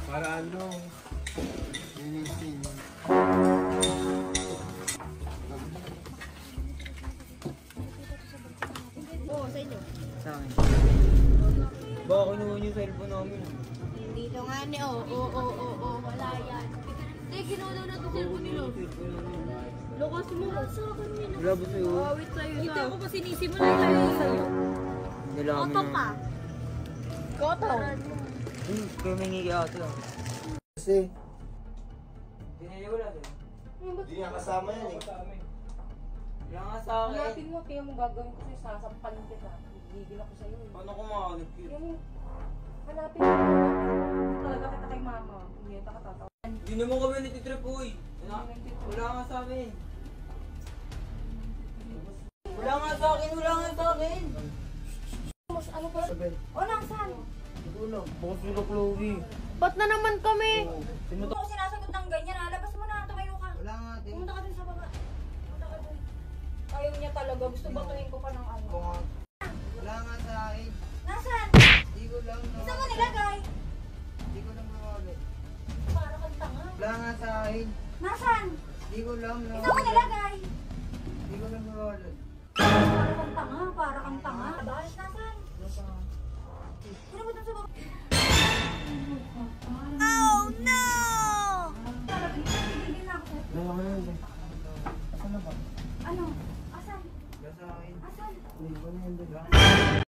Para ano? Linisin. Oo, sa inyo. Sa akin. Baka kinuha niyo yung cellphone namin. Dito nga ni, wala yan. Hindi, ginawa daw na ito cellphone nila. Lukas mo. Sa akin nila. Wala ba sa'yo? Wait sa'yo. Hindi ako pa sinisimula tayo sa'yo. Nalaman Koto ka. Koto. Kaya may ngigi ate lang. Kasi, Pinili ko lang. hindi niya kasama yan eh. Wala nga sa akin. Hanapin mo, kaya mo gagawin ko sa'yo, sasampalin kita. Gigil ako sa'yo. Paano kumakalap yun? Kaya mo, hanapin mo. Talaga kita kay mama. Hindi kita katatawa. Hindi naman kami natitrip, uy. Wala nga sa amin. Wala nga sa akin, wala nga sa akin. Ano ba? Sabihin, O, nasaan? tulog. Bukas sila Chloe. Ba't na naman kami? Hindi ako sinasagot ng ganyan. Labas mo na, tumayo ka. Wala nga din. Pumunta ka dun sa baba. Pumunta ka dun. Ayaw niya talaga. Gusto batuhin ko pa ng ano. Wala nga sa akin. Nasaan? Hindi ko lang na. Saan mo nilagay? Hindi ko lang mawali. Para kang tanga. Wala nga sa akin. Nasaan? Hindi ko lang na. Saan mo nilagay? Hindi ko lang mawali. Para kang tanga. Para kang tanga. Bahalas nasaan? Sino mo dun sa baba?